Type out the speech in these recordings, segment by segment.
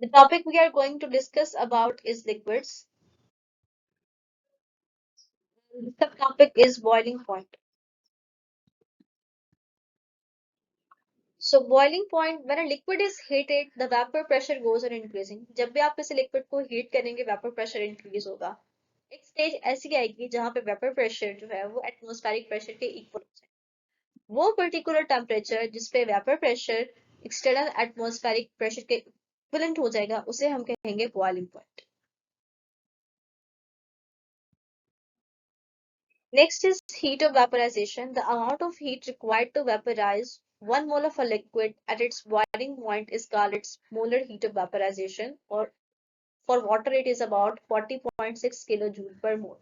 The topic we are going to discuss about is liquids. The subtopic is boiling point. So boiling point, when a liquid is heated, the vapor pressure goes on increasing. जब भी आप किसी liquid को heat करेंगे vapor pressure increase होगा. एक stage ऐसी आएगी जहां पे vapor pressure जो है वो atmospheric pressure के इक्वल हो जाए. वो पर्टिकुलर टेम्परेचर जिसपे vapor pressure external atmospheric pressure के इक्विवेलेंट हो जाएगा उसे हम कहेंगे boiling point. Next is heat of vaporization. The amount of heat required to vaporize 1 mole of a liquid at its boiling point is called its molar heat of vaporization, or for water it is about 40.6 kilojoule per mole.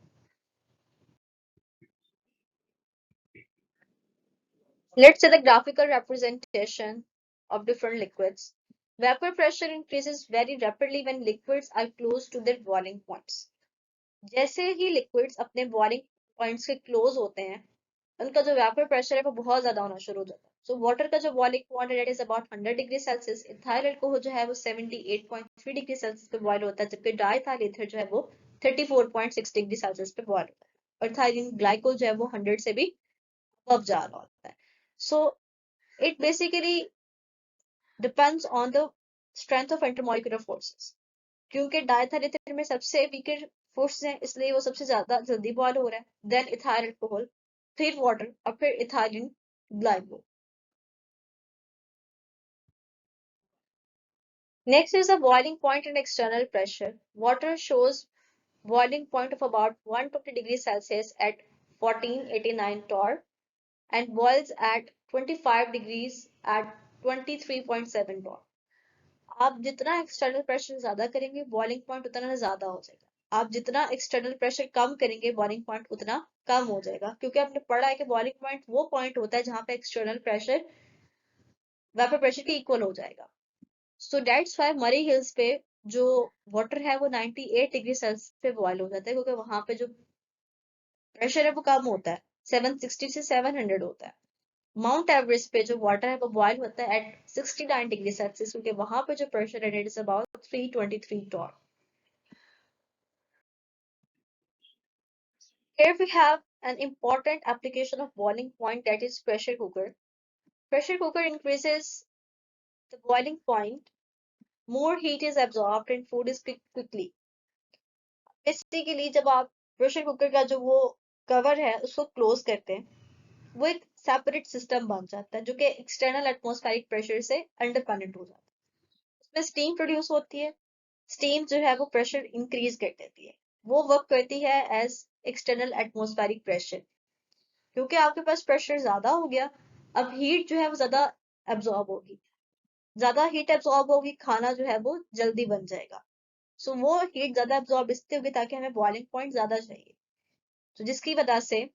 Let's say the graphical representation of different liquids. Vapor pressure increases very rapidly when liquids are close to their boiling points. जैसे ही liquids अपने boiling points के close होते हैं, उनका जो vapour pressure है वो बहुत ज्यादा होना शुरू हो जाता है. सो वाटर का जो बॉइलिंग पॉइंट है that is about 100 degree Celsius. Ethyl alcohol जो है वो 78.3 डिग्री सेल्सियस पे बॉयल होता है, जबकि डाइथाइल ईथर जो है वो 34.6 डिग्री सेल्सियस पे बॉयल होता है. और इथाइलिन ग्लाइकोल जो है वो 100 से भी अबव जा रहा होता है. So it basically depends on the strength of intermolecular forces. क्योंकि डाइथाइल ईथर में सबसे वीकर फोर्स है इसलिए वो सबसे ज्यादा जल्दी बॉयल हो रहा है. देन इथाइल अल्कोहल, फिर वाटर और फिर ethylene glycol. Next is the boiling point and external pressure. Water shows boiling point of about 120 degrees Celsius at 1489 torr and boils at 25 degrees at 23.7 torr. आप जितना external pressure ज्यादा करेंगे boiling point उतना ज्यादा हो जाएगा. आप जितना एक्सटर्नल प्रेशर कम करेंगे बॉइलिंग पॉइंट उतना कम हो जाएगा, क्योंकि आपने पढ़ा है कि बॉइलिंग पॉइंट वो पॉइंट होता है जहां पे एक्सटर्नल प्रेशर वेपर प्रेशर के इक्वल हो जाएगा. सो दैट्स व्हाई मरी हिल्स पे जो वाटर है वो 98 डिग्री सेल्सियस पे बॉयल हो जाता है, क्योंकि वहां पे जो प्रेशर है वो कम होता है, 760 से 700 होता है. माउंट एवरेस्ट पे जो वाटर है वो बॉयल होता है एट 69 डिग्री सेल्सियस, क्योंकि वहां पे जो प्रेशर है it is about 323 torr. Here we have an important application of boiling point, that is pressure cooker. Pressure cooker increases the boiling point, more heat is absorbed and food is cooked quickly. Basically जब आप pressure cooker का जो वो cover है उसको close करते हैं, वो एक सेपरेट सिस्टम बन जाता है जो कि एक्सटर्नल एटमॉस्फेरिक प्रेशर से इंडिपेंडेंट हो जाता है. उसमें स्टीम प्रोड्यूस होती है. स्टीम जो है वो प्रेशर इंक्रीज कर देती है. वो वर्क करती है एज एक्सटर्नल एटमॉस्फेरिक प्रेशर. क्योंकि आपके पास प्रेशर ज्यादा हो गया, अब हीट जो है वो ज्यादा एब्जॉर्ब होगी. ज्यादा हीट एब्जॉर्ब होगी, खाना जो है वो जल्दी बन जाएगा. सो वो हीट ज्यादा एब्जॉर्ब इसलिए होगी ताकि हमें बॉइलिंग पॉइंट ज्यादा चाहिए. तो जिसकी वजह से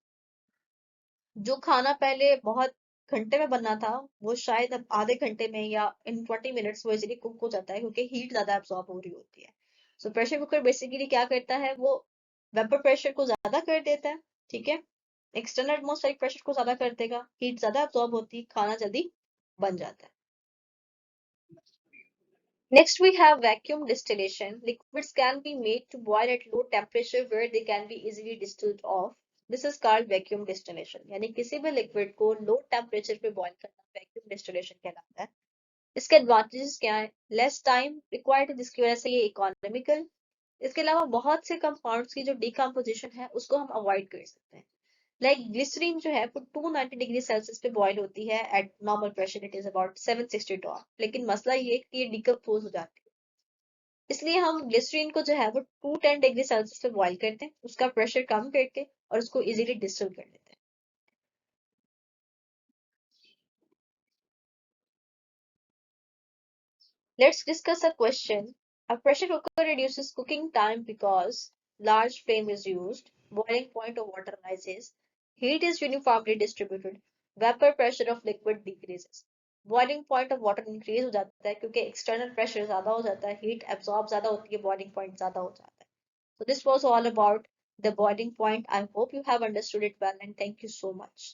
जो खाना पहले बहुत घंटे में बनना था वो शायद अब आधे घंटे में या इन 20 मिनट्स वो इजीली कुक हो जाता है, क्योंकि हीट ज्यादा एब्जॉर्ब हो रही होती है. सो प्रेशर कुकर बेसिकली क्या करता है, वो वेपर प्रेशर को ज्यादा कर देता है. ठीक है, एक्सटर्नल एटमॉस्फेरिक प्रेशर को ज्यादा कर देगा, हीट ज्यादा एब्जॉर्ब होती है, खाना जल्दी बन जाता है. Next, we have vacuum distillation. Liquids can be made to boil at low temperature where they can be easily distilled off. This is called vacuum distillation. यानी किसी भी लिक्विड को लो टेम्परेचर पे बॉईल करना वैक्यूम डिस्टिलेशन कहलाता है. इसके advantages क्या है? लेस टाइम रिक्वायर्ड, जिसकी वजह से ये इकोनॉमिकल. इसके अलावा बहुत से कंपाउंड्स की जो डिकम्पोजिशन है उसको हम अवॉइड कर सकते हैं. लाइक ग्लिसरीन जो है वो 290 डिग्री सेल्सियस पे बॉईल होती है eight normal pressure it is about 760 torr. लेकिन मसला ये कि ये डिकम्पोज हो जाती है, इसलिए हम ग्लिसरीन को जो है वो 210 डिग्री सेल्सियस पे बॉईल करते हैं, उसका प्रेशर कम करके और उसको इजीली डिस्टिल कर लेते हैं. Let's discuss a question. A pressure cooker reduces cooking time because large flame is used, boiling point of water rises, heat is uniformly distributed, vapor pressure of liquid decreases. Boiling point of water increase हो जाता है क्योंकि external pressure ज्यादा हो जाता है, heat absorb ज्यादा होती है, boiling point ज्यादा हो जाता है. So this was all about the boiling point. I hope you have understood it well and thank you so much.